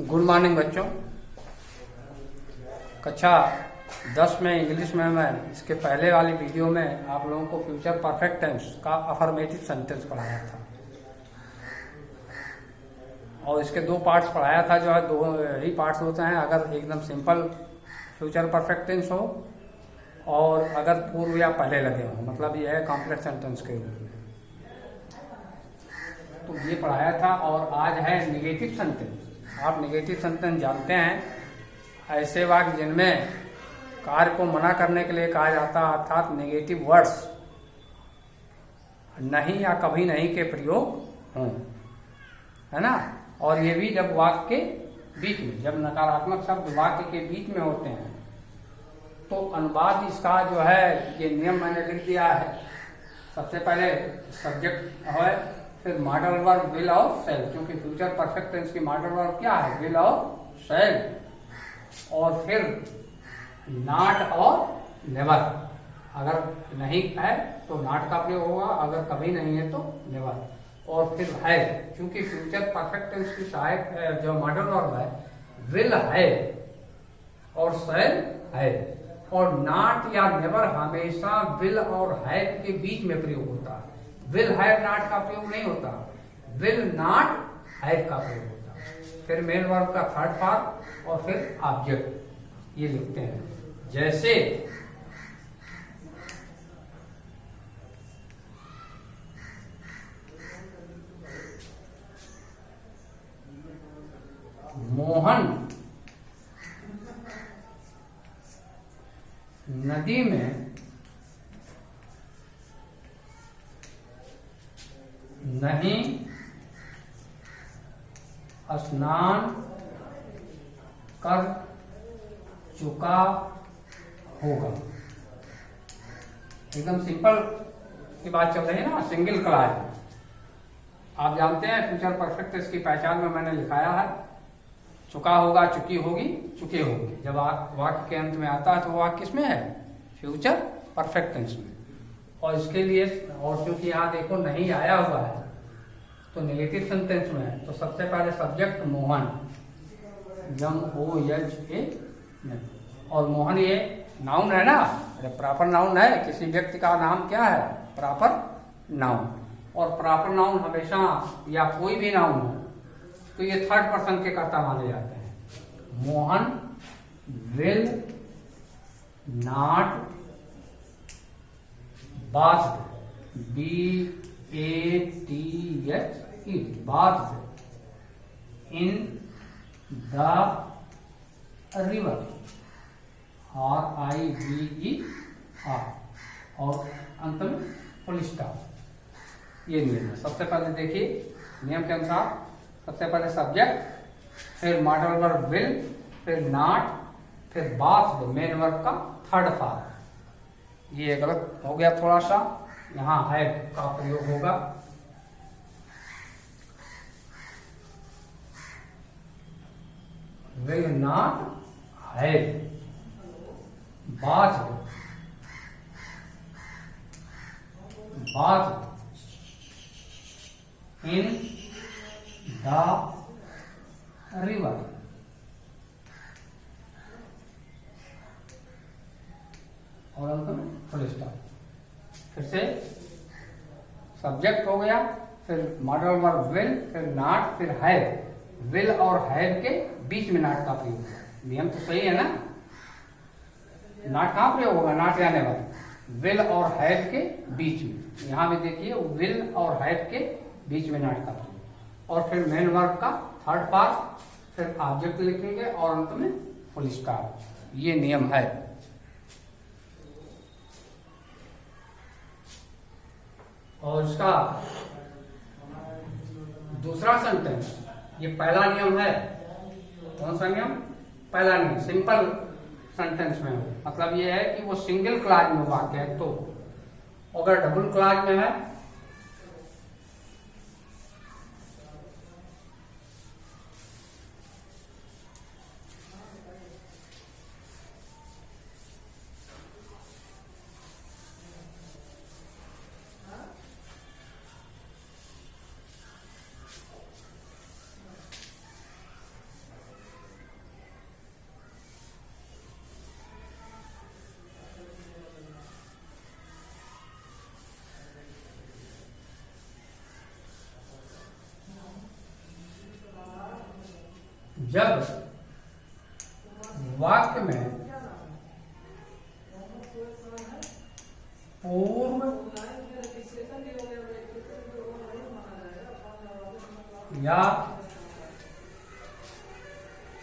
Good morning बच्चों। कक्षा 10 में इंग्लिश में मैं इसके पहले वाली वीडियो में आप लोगों को फ्यूचर परफेक्ट टेंस का अफर्मेटिव सेंटेंस पढ़ाया था और इसके दो पार्ट्स पढ़ाया था। जो है दो ही पार्ट्स होते हैं, अगर एकदम सिंपल फ्यूचर परफेक्ट टेंस हो और अगर पूर्व या पहले लगे हो, मतलब ये है कॉम्प्लेक्स सेंटेंस के रूप में। तो ये पढ़ाया था और आज है निगेटिव सेंटेंस। आप निगेटिव सेंटेंस जानते हैं, ऐसे वाक्य जिनमें कार्य को मना करने के लिए कहा जाता है, अर्थात नेगेटिव वर्ड्स नहीं या कभी नहीं के प्रयोग हों, है ना। और ये भी जब वाक्य के बीच में, जब नकारात्मक शब्द वाक्य के बीच में होते हैं तो अनुवाद इसका जो है, ये नियम मैंने लिख दिया है। सबसे पहले सब्जेक्ट है, फिर मॉडल वर्ब विल और शैल, क्योंकि फ्यूचर परफेक्ट टेंस की मॉडल वर्ब क्या है, विल और शैल, और फिर नॉट और नेवर। अगर नहीं है तो नॉट का प्रयोग होगा, अगर कभी नहीं है तो नेवर, और फिर है, क्योंकि फ्यूचर परफेक्ट टेंस की सहायक जो मॉडल वर्ब है विल है और शैल है, और नॉट या नेवर हमेशा विल और है के बीच में प्रयोग होता है। विल हैव नॉट का प्रयोग नहीं होता, विल नॉट हैव का प्रयोग होता है। फिर मेन वर्ब का थर्ड फॉर्म और फिर ऑब्जेक्ट, ये लिखते हैं। जैसे मोहन नदी में नहीं स्नान कर चुका होगा। एकदम सिंपल की बात चल रही है ना, सिंगल क्लॉज। आप जानते हैं फ्यूचर परफेक्ट इसकी पहचान में मैंने लिखाया है, चुका होगा, चुकी होगी, चुके होंगे। जब वाक्य के अंत में आता है तो वाक्य किसमें है, फ्यूचर परफेक्ट टेंस में। और इसके लिए, और क्योंकि यहाँ देखो नहीं आया हुआ है तो नेगेटिव सेंटेंस में है, तो सबसे पहले सब्जेक्ट मोहन, MOHA, और मोहन ये नाउन है ना, प्रॉपर नाउन है। किसी व्यक्ति का नाम क्या है, प्रॉपर नाउन। और प्रॉपर नाउन हमेशा, या कोई भी नाउन हो तो ये थर्ड पर्सन के कर्ता माने जाते हैं। Mohan will not bathed, BATHE, bathed in the river, RIVER, और अंत में फुल स्टॉप। ये नियम है। सबसे पहले देखिए नियम के अनुसार, सबसे पहले सब्जेक्ट, फिर मॉडल वर्ब विल, फिर नॉट, फिर bathed मेन वर्ब का थर्ड फॉर्म। ये गलत हो गया थोड़ा सा, यहाँ है का प्रयोग होगा। Will not have bathed in the river, और अंत में फुल स्टॉप। फिर से सब्जेक्ट हो गया, फिर मॉडल वर्ब विल, फिर नॉट, फिर हैव। विल और हैव के बीच में नॉट का प्रयोग होगा। नियम तो सही है ना, नॉट कहाँ प्रयोग होगा, नॉट या नेवर, विल और हैव के बीच में। यहां भी देखिए विल और हैव के बीच में नॉट का प्रयोग, और फिर मेन वर्ब का थर्ड पार्ट, फिर ऑब्जेक्ट लिखेंगे और अंत में फुल स्टॉप। ये नियम है। और इसका दूसरा सेंटेंस, ये पहला नियम है। कौन सा नियम, पहला नियम सिंपल सेंटेंस में हो, मतलब ये है कि वो सिंगल क्लॉज में वाक्य है। तो अगर डबल क्लॉज में है जब वाक्य में पूर्व या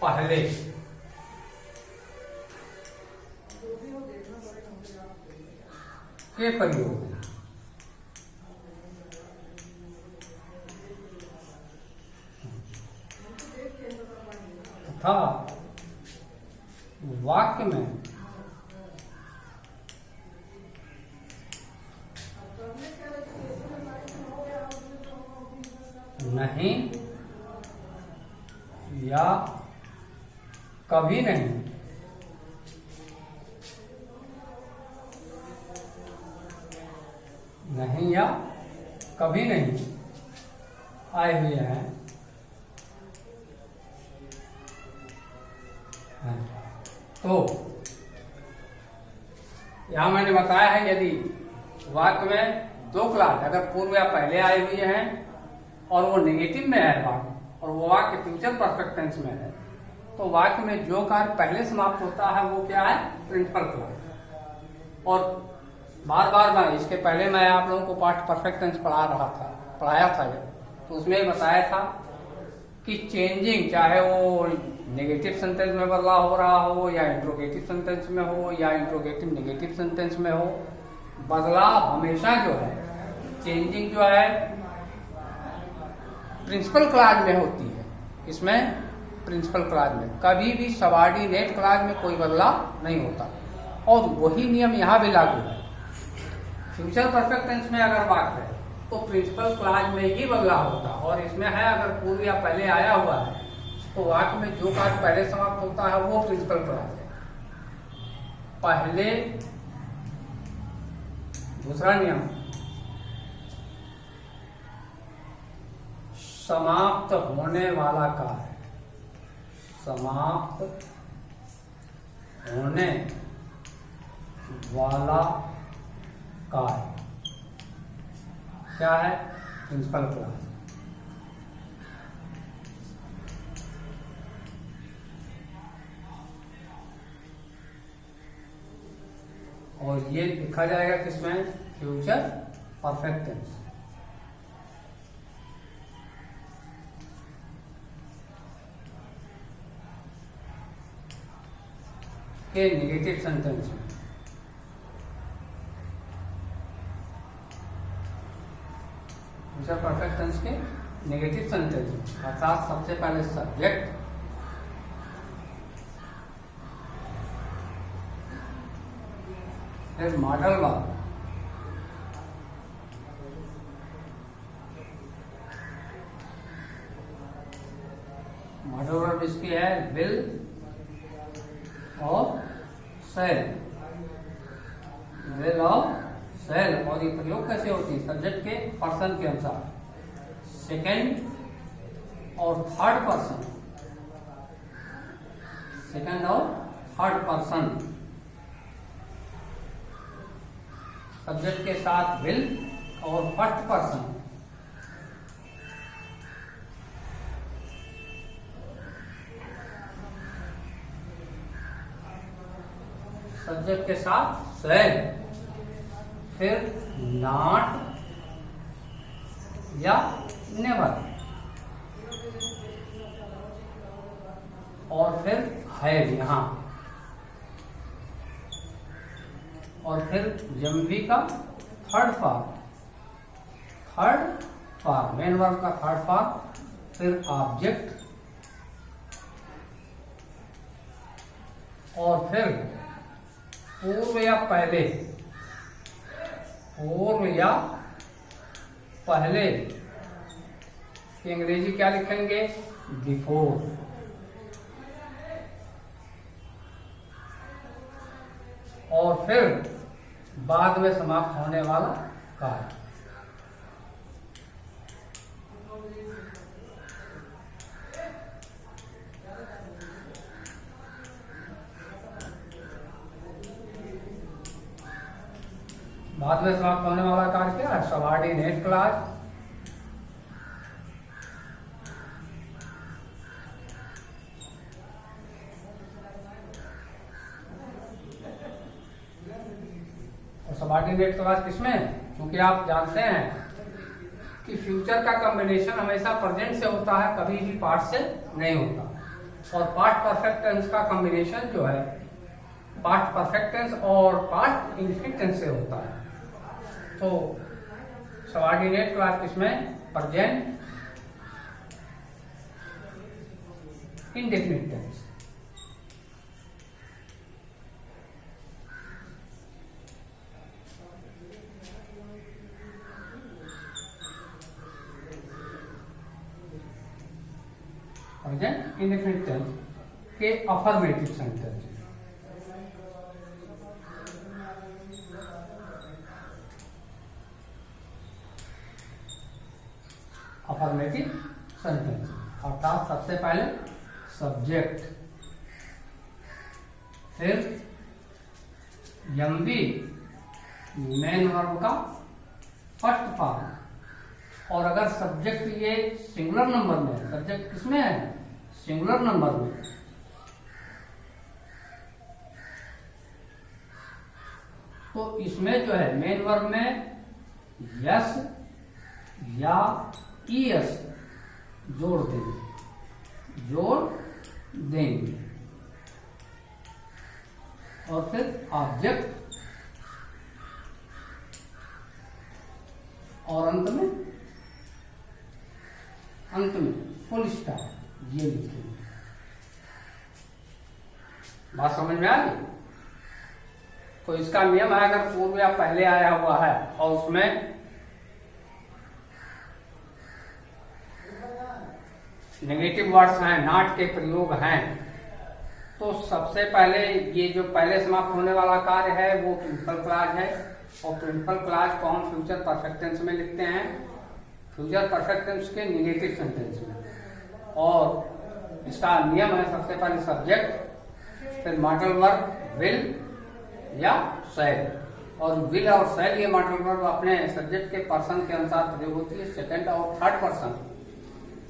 पहले के प्रयोग तथा वाक्य में नहीं या कभी नहीं नहीं या कभी नहीं आए हुए हैं। तो यहां मैंने बताया है यदि वाक्य में दो क्लास अगर पूर्व या पहले आए हुए हैं और वो नेगेटिव में है वाक्य और वो वाक्य फ्यूचर परफेक्ट टेंस में है तो वाक्य में जो कार्य पहले समाप्त होता है वो क्या है? Principal clause. और बार बार मैं इसके पहले मैं आप लोगों को पार्ट परफेक्ट टेंस पढ़ाया था तो उसमें बताया था कि चेंजिंग चाहे वो नेगेटिव सेंटेंस में बदलाव हो रहा हो या इंट्रोगेटिव सेंटेंस में हो या इंट्रोगेटिव नेगेटिव सेंटेंस में हो, बदलाव हमेशा जो है चेंजिंग जो है प्रिंसिपल क्लॉज में होती है। इसमें प्रिंसिपल क्लॉज में कभी भी सबऑर्डिनेट क्लॉज में कोई बदलाव नहीं होता और वही नियम यहाँ भी लागू है। फ्यूचर परफेक्ट टेंस में अगर बात है तो प्रिंसिपल क्लॉज में ही बदलाव होता और इसमें है अगर पूर्व या पहले आया हुआ है तो वाक्य में जो कार्य पहले समाप्त होता है वो प्रिंसिपल क्लॉज है। पहले दूसरा नियम समाप्त होने वाला कार्य, समाप्त होने वाला कार्य क्या है? Principal clause. और ये लिखा जाएगा किसमें? Future perfect tense. के नेगेटिव सेंटेंस में फ्यूचर परफेक्ट टेंस के नेगेटिव सेंटेंस में अर्थात सबसे पहले सब्जेक्ट फिर मॉडल वर्ब मॉडल वर्ब इसकी है विल और सेल, विल और सेल। और ये प्रयोग कैसे होती है? सब्जेक्ट के पर्सन के अनुसार सेकंड और थर्ड पर्सन, सेकंड और थर्ड पर्सन। सब्जेक्ट के साथ विल और फर्स्ट पर्सन, सब्जेक्ट के साथ सेल, फिर नॉट या नेवर और फिर है यहां और फिर जम्बी का थर्ड फॉर्म मेन वर्ब का थर्ड फॉर्म, फिर ऑब्जेक्ट और फिर पूर्व या पहले, पूर्व या पहले की अंग्रेजी क्या लिखेंगे? बिफोर। और फिर बाद में समाप्त होने वाला कार्य। बाद में समाप्त होने वाला कार्य क्या है? Subordinate clause. सबऑर्डिनेट क्लॉज किसमें है? क्योंकि आप जानते हैं कि फ्यूचर का कॉम्बिनेशन हमेशा प्रेजेंट से होता है, कभी भी पास्ट से नहीं होता। और पास्ट परफेक्ट टेंस का कॉम्बिनेशन जो है पास्ट परफेक्ट टेंस और पास्ट इंडेफिनिट टेंस से होता है। तो सबऑर्डिनेट क्लॉज किसमें? Present indefinite tense. Present indefinite tense के अफर्मेटिव सेंटेंस। अफर्मेटिव सेंटेंस अर्थात सबसे पहले सब्जेक्ट, फिर एमवी मेन वर्ब का फर्स्ट फॉर्म, और अगर सब्जेक्ट ये सिंगुलर नंबर में है, सब्जेक्ट किसमें है? सिंगुलर नंबर में, तो इसमें जो है मेन वर्ब में यस या ईएस जोड़ देंगे और फिर ऑब्जेक्ट और अंत में फुल स्टॉप ये लिखेंगे। बात समझ में आ गई? तो इसका नियम है, अगर पूर्व या पहले आया हुआ है और उसमें नेगेटिव वर्ड्स हैं, नॉट के प्रयोग हैं, तो सबसे पहले ये जो पहले समाप्त होने वाला कार्य है वो प्रिंसिपल क्लॉज है। और प्रिंसिपल क्लॉज को हम फ्यूचर परफेक्ट टेंस में लिखते हैं, फ्यूचर परफेक्ट टेंस के नेगेटिव सेंटेंस में। और इसका नियम है सबसे पहले सब्जेक्ट, फिर मॉडल वर्ब विल या शैल, और विल और शैल ये मॉडल वर्ब अपने सब्जेक्ट के पर्सन के अनुसार प्रयोग होती है। सेकंड और थर्ड पर्सन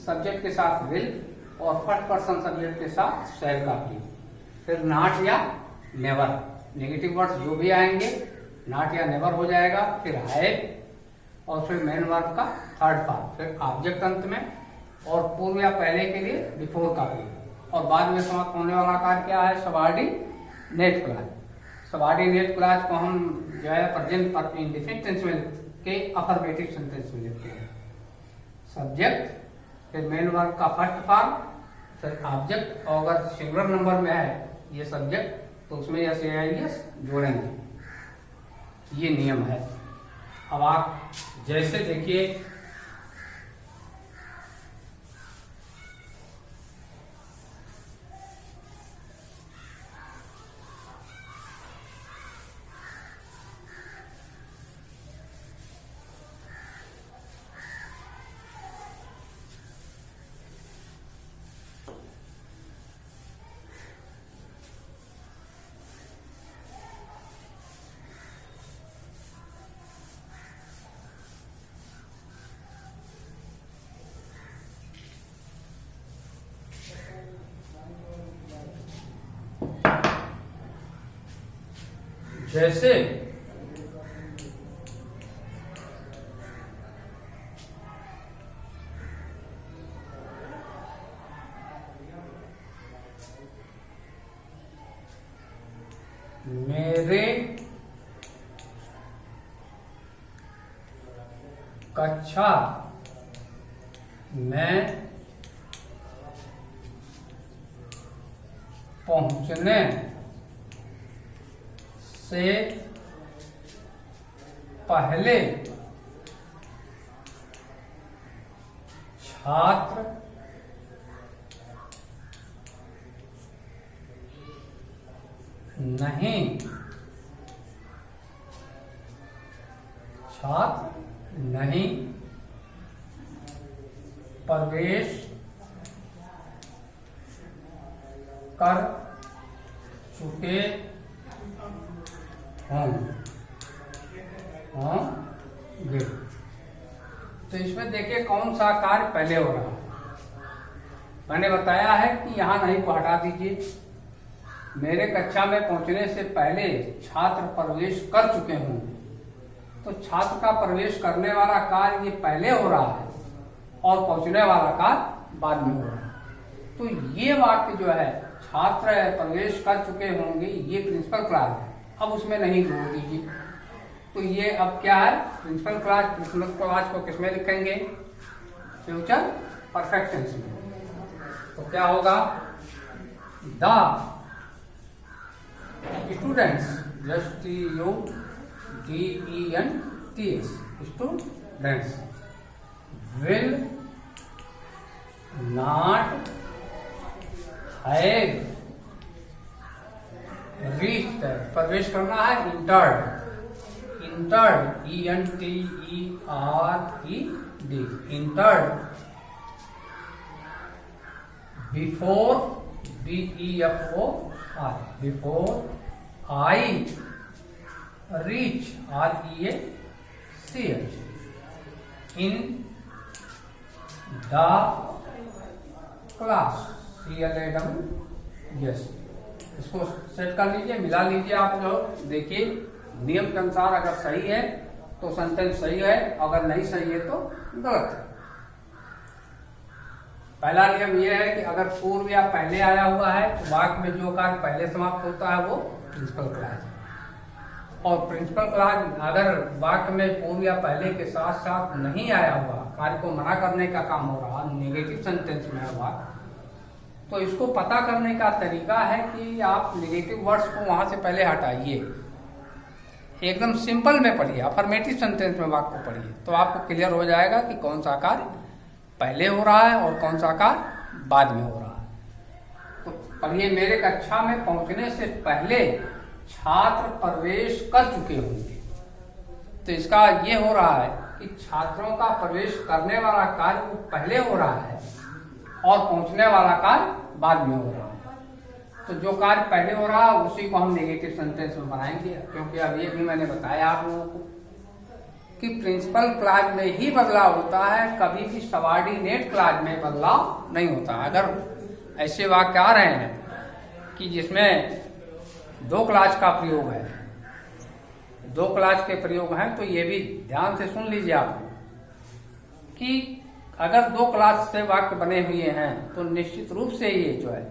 सब्जेक्ट के साथ विल और फर्स्ट पर्सन सब्जेक्ट के साथ शैल का प्रयोग। फिर नॉट या नेवर, नेगेटिव वर्ड्स जो भी आएंगे नॉट या नेवर हो जाएगा, फिर हैव और फिर मेन वर्ब का थर्ड फॉर्म, फिर ऑब्जेक्ट अंत में, और पूर्व या पहले के लिए बिफोर का प्रयोग। और बाद में समाप्त होने वाला कार्य क्या है? Subordinate clause. सबऑर्डिनेट क्लॉज को हम जो है प्रेजेंट इंडेफिनिट टेंस में के अफर्मेटिव सेंटेंस में लिखते हैं। सब्जेक्ट, फिर मेन वर्ब का फर्स्ट फॉर्म, फिर ऑब्जेक्ट, और अगर सिंगुलर नंबर में है ये सब्जेक्ट तो उसमें यस या एस जोड़ेंगे। ये नियम है। अब आप जैसे देखिए जैसे मेरे कक्षा में पहुंचने से पहले छात्र नहीं प्रवेश कर चुके होंगे। तो इसमें देखिए कौन सा कार्य पहले हो रहा है। मैंने बताया है कि यहां नहीं को हटा दीजिए। मेरे कक्षा में पहुंचने से पहले छात्र प्रवेश कर चुके हों, तो छात्र का प्रवेश करने वाला कार्य ये पहले हो रहा है और पहुंचने वाला कार्य बाद में हो रहा है। तो ये वाक्य जो है छात्र प्रवेश कर चुके होंगे, ये प्रिंसिपल क्लॉज है। अब उसमें नहीं जोड़ दीजिए। तो ये अब क्या है, प्रिंसिपल क्लॉज। प्रिंसिपल क्लॉज को किसमें लिखेंगे, फ्यूचर परफेक्ट टेंस में। तो क्या होगा, the students, STUDENTS, students will not have reached, प्रवेश करना है, entered, ENTERED, entered before, before I reach, REACH, in the class, CLAW, इसको सेट कर लीजिए, मिला लीजिए। आप जो देखिए नियम के अनुसार अगर सही है तो सेंटेंस सही है, अगर नहीं सही है तो गलत है। पहला नियम यह है कि अगर पूर्व या पहले आया हुआ है तो वाक्य में जो कार्य पहले समाप्त होता है वो प्रिंसिपल क्लॉज है। और प्रिंसिपल क्लॉज अगर वाक्य में पूर्व या पहले के साथ साथ नहीं आया हुआ, कार्य को मना करने का काम हो रहा, नेगेटिव सेंटेंस में हुआ, तो इसको पता करने का तरीका है कि आप नेगेटिव वर्ड्स को वहां से पहले हटाइए, एकदम सिंपल में पढ़िए, अफर्मेटिव सेंटेंस में वाक्य को पढ़िए, तो आपको क्लियर हो जाएगा कि कौन सा कार्य पहले हो रहा है और कौन सा कार्य बाद में हो रहा है। तो पढ़िए, मेरे कक्षा में पहुंचने से पहले छात्र प्रवेश कर चुके होंगे। तो इसका ये हो रहा है कि छात्रों का प्रवेश करने वाला कार्य वो पहले हो रहा है और पहुंचने वाला कार्य बाद में हो रहा है। तो जो कार्य पहले हो रहा है उसी को हम नेगेटिव सेंटेंस में बनाएंगे, क्योंकि अब ये भी मैंने बताया आप लोगों को कि प्रिंसिपल क्लॉज में ही बदलाव होता है, कभी भी सबऑर्डिनेट क्लॉज में बदलाव नहीं होता। अगर ऐसे वाक्य आ रहे हैं कि जिसमें दो क्लॉज का प्रयोग है, दो क्लॉज के प्रयोग हैं, तो ये भी ध्यान से सुन लीजिए आप कि अगर दो क्लॉज से वाक्य बने हुए हैं तो निश्चित रूप से ये जो है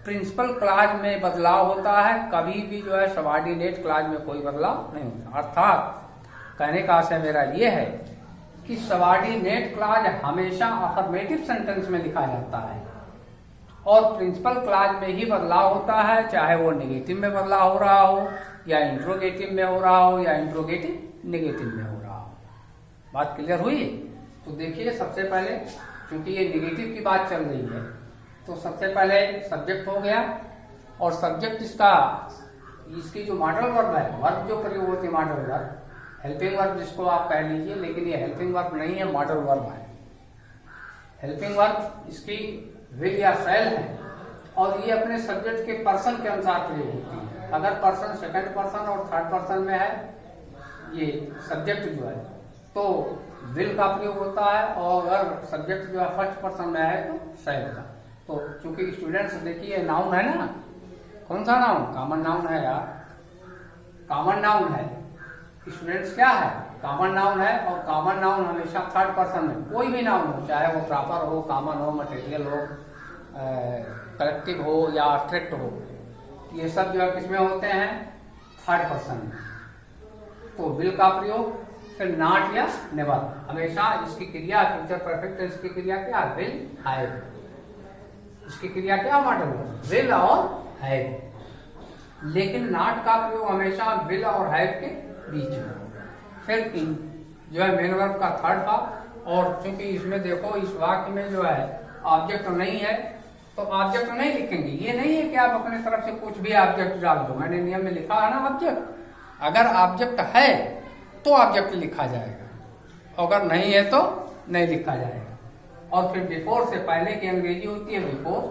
प्रिंसिपल क्लॉज में बदलाव होता है, कभी भी जो है सबऑर्डिनेट क्लॉज में कोई बदलाव नहीं होता। अर्थात कहने का आशय मेरा ये है कि सबऑर्डिनेट क्लॉज हमेशा अफर्मेटिव सेंटेंस में लिखा जाता है और प्रिंसिपल क्लॉज में ही बदलाव होता है, चाहे वो नेगेटिव में बदलाव हो रहा हो या इंट्रोगेटिव में हो रहा हो या इंट्रोगेटिव नेगेटिव में हो रहा हो। बात क्लियर हुई? तो देखिए, सबसे पहले क्योंकि ये नेगेटिव की बात चल रही है तो सबसे पहले सब्जेक्ट हो गया, और सब्जेक्ट इसकी जो मॉडल वर्ब है, वर्ब जो प्रयोग होती है मॉडल वर्ब, हेल्पिंग वर्ब जिसको आप कह लीजिए, लेकिन ये हेल्पिंग वर्ब नहीं है, मॉडल वर्ब है। हेल्पिंग वर्ब इसकी विल या शैल है और ये अपने सब्जेक्ट के पर्सन के अनुसार प्रयोग होती है। अगर पर्सन सेकंड पर्सन और थर्ड पर्सन में है ये सब्जेक्ट जो है तो विल का प्रयोग होता है, और अगर सब्जेक्ट जो है फर्स्ट पर्सन में है तो शैल का। तो चूंकि स्टूडेंट्स देखिए नाउन है ना, कौन सा नाउन? कॉमन नाउन है यार, कॉमन नाउन है। स्टूडेंट्स क्या है? कॉमन नाउन है, और कॉमन नाउन हमेशा थर्ड पर्सन में, कोई भी नाउन हो, चाहे वो प्रॉपर हो, कॉमन हो, मटेरियल हो, कलेक्टिव हो या एब्स्ट्रैक्ट हो, ये सब जो है किसमें होते हैं? थर्ड पर्सन में। तो विल का प्रयोग, फिर नॉट या नेवर, हमेशा इसकी क्रिया फ्यूचर परफेक्ट टेंस की क्रिया क्या? Will have. इसकी क्रिया क्या? मॉडल विल और हैव। लेकिन नॉट का प्रयोग हमेशा विल और हैव के बीच में। फिर इन जो है मेन वर्ब का थर्ड फॉर्म, और चूंकि इसमें देखो इस वाक्य में जो है ऑब्जेक्ट नहीं है तो ऑब्जेक्ट नहीं लिखेंगे। ये नहीं है कि आप अपने तरफ से कुछ भी ऑब्जेक्ट डाल दो, मैंने नियम में लिखा है ना ऑब्जेक्ट। अगर ऑब्जेक्ट है तो ऑब्जेक्ट लिखा जाएगा, अगर नहीं है तो नहीं लिखा जाएगा। और फिर बिफोर से पहले की अंग्रेजी होती है बिफोर,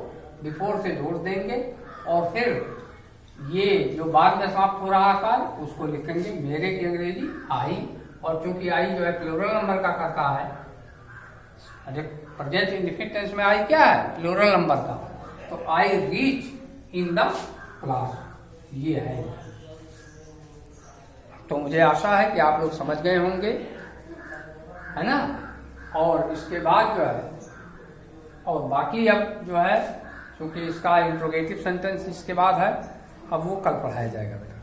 बिफोर से जोड़ देंगे, और फिर ये जो बाद में समाप्त हो रहा कार्य उसको लिखेंगे। मेरे की अंग्रेजी आई, और चूंकि आई जो है प्लूरल नंबर का करता है, प्रेजेंट इंडेफिनिट टेंस में आई क्या है? प्लूरल नंबर का। तो I reach in the class, ये है। तो मुझे आशा है कि आप लोग समझ गए होंगे, है ना। और इसके बाद जो है, और बाकी अब जो है, क्योंकि इसका इंट्रोगेटिव सेंटेंस इसके बाद है, अब वो कल पढ़ाया जाएगा बेटा।